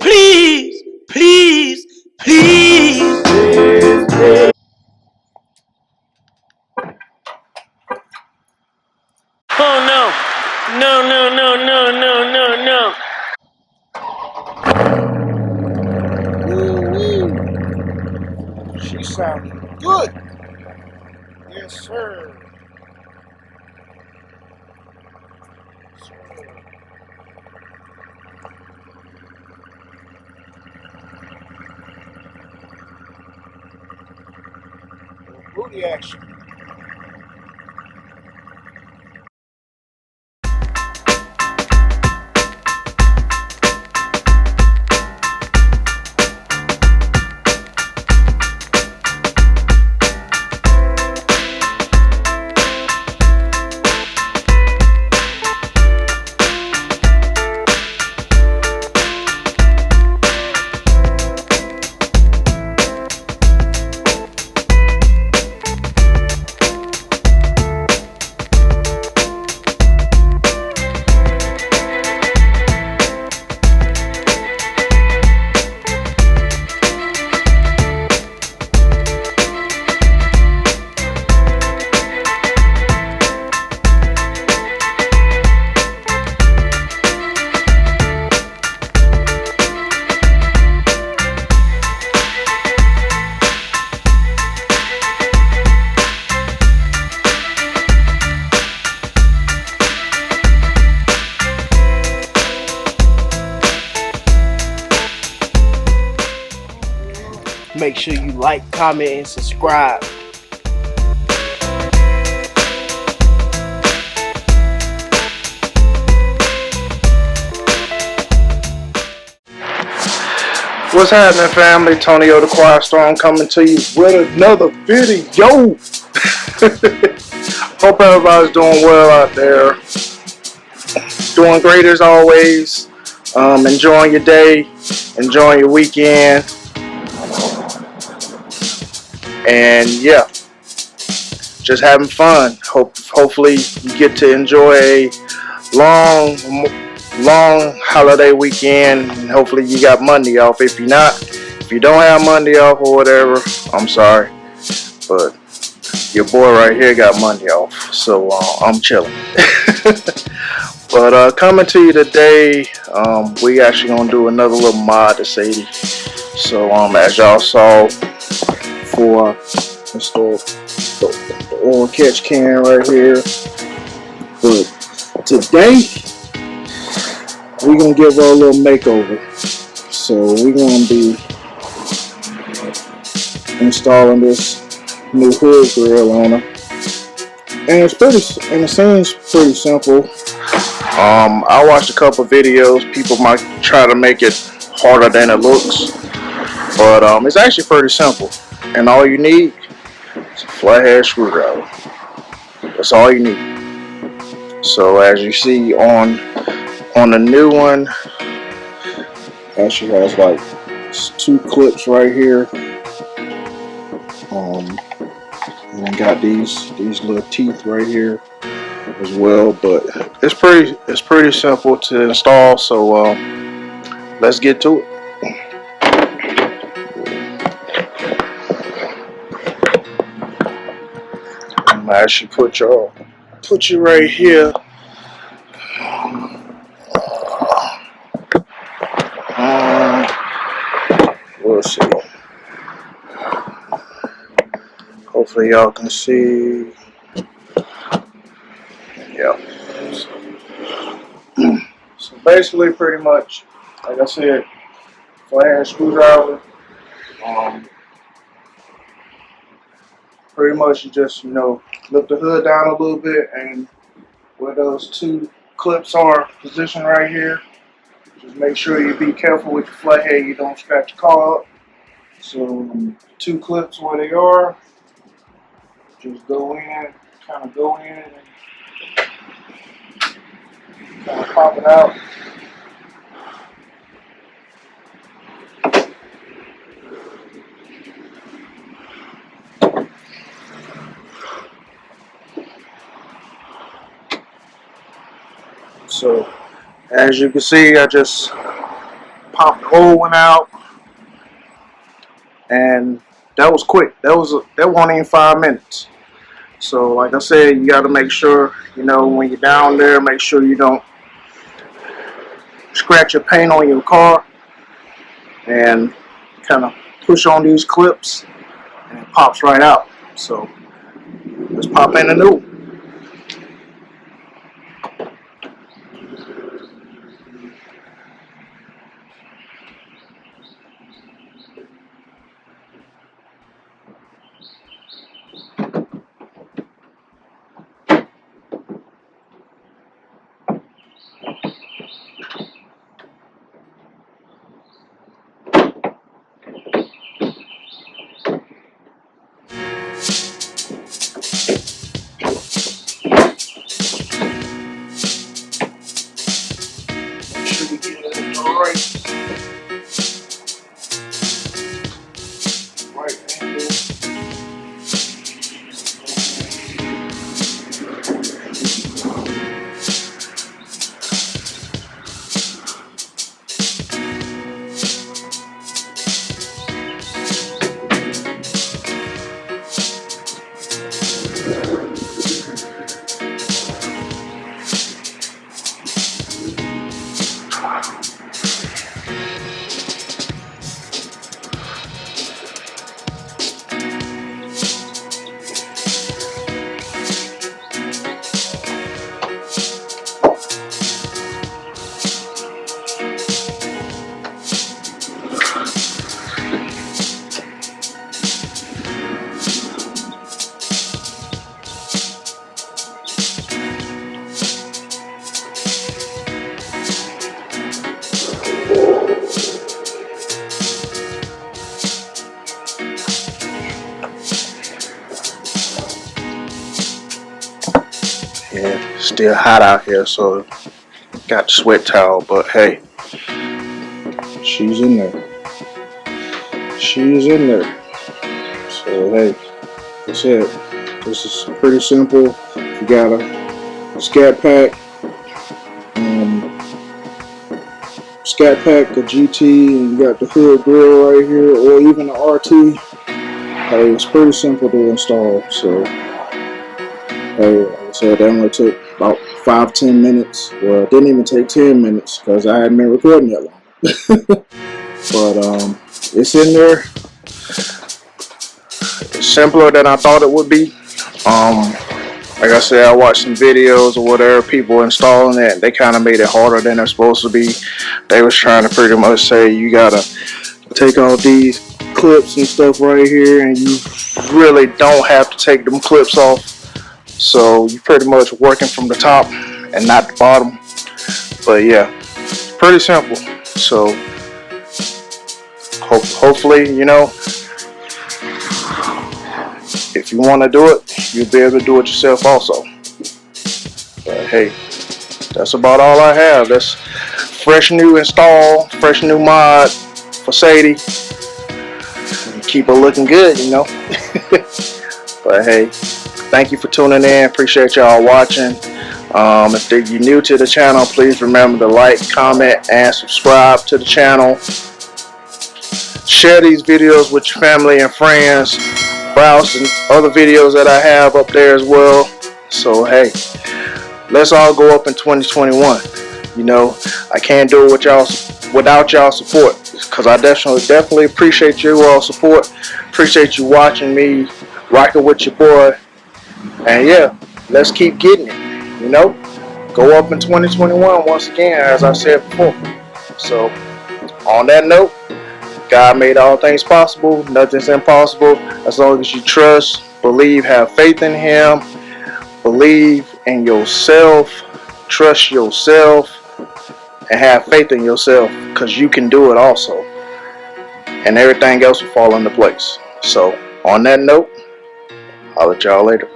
please, please, please. Oh no. No, no, no, no, no, no, Ooh, she sounded good. Yes, sir. Booty action. Make sure you like, comment, and subscribe. What's happening, family? Tony the Quiet Storm coming to you with another video. Hope everybody's doing well out there. Doing great as always. Enjoying your day, enjoying your weekend. And yeah, just having fun. Hopefully you get to enjoy a long holiday weekend, and hopefully you got Monday off. If you don't have Monday off or whatever, I'm sorry, but your boy right here got Monday off, so I'm chilling. But coming to you today, we actually gonna do another little mod to Saddie. So as y'all saw, for the oil catch can right here, but today we're gonna give her a little makeover. So we're gonna be installing this new hood grill on her, and it seems pretty simple. I watched a couple videos. People might try to make it harder than it looks, but it's actually pretty simple. And all you need is a flathead screwdriver. That's all you need. So as you see on the new one, actually has like 2 clips right here. And got these little teeth right here as well. But it's pretty simple to install. So let's get to it. I'm gonna actually put you right here. We'll see. Hopefully y'all can see. Yeah. So basically, pretty much, like I said, flathead screwdriver. Pretty much you just, lift the hood down a little bit, and where those 2 clips are positioned right here, just make sure you be careful with the flathead, you don't scratch your car up. So 2 clips where they are, just go in, kind of go in and kind of pop it out. So as you can see, I just popped the old one out, and that was quick. That wasn't even 5 minutes. So like I said, you got to make sure, you know, when you're down there, make sure you don't scratch your paint on your car, and kind of push on these clips and it pops right out. So let's pop in the new. Yeah, still hot out here, so got the sweat towel, but hey, she's in there. She's in there. So hey, that's it. This is pretty simple. You got a scat pack, a GT, and you got the hood grill right here, or even the RT. Hey, it's pretty simple to install. So hey, like I said, that only took about 5-10 minutes. Well, it didn't even take 10 minutes because I hadn't been recording that long. But it's in there. It's simpler than I thought it would be. Like I said, I watched some videos or whatever, people installing it. They kind of made it harder than it's supposed to be. They was trying to pretty much say you gotta take all these clips and stuff right here, and you really don't have to take them clips off. So you're pretty much working from the top and not the bottom. But yeah, pretty simple. So hopefully, you know, if you want to do it, you'll be able to do it yourself also. But hey, that's about all I have. That's fresh new install, fresh new mod for Saddie. Keep it looking good, you know. But hey, thank you for tuning in. Appreciate y'all watching. If you're new to the channel, please remember to like, comment, and subscribe to the channel. Share these videos with your family and friends. Browse some other videos that I have up there as well. So hey, let's all go up in 2021. You know, I can't do it without y'all support, because I definitely appreciate you all support. Appreciate you watching me rocking with your boy. And yeah, let's keep getting it. You know, go up in 2021 once again, as I said before. So on that note, God made all things possible. Nothing's impossible as long as you trust, believe, have faith in Him. Believe in yourself, trust yourself, and have faith in yourself, because you can do it also. And everything else will fall into place. So on that note, I'll let y'all later.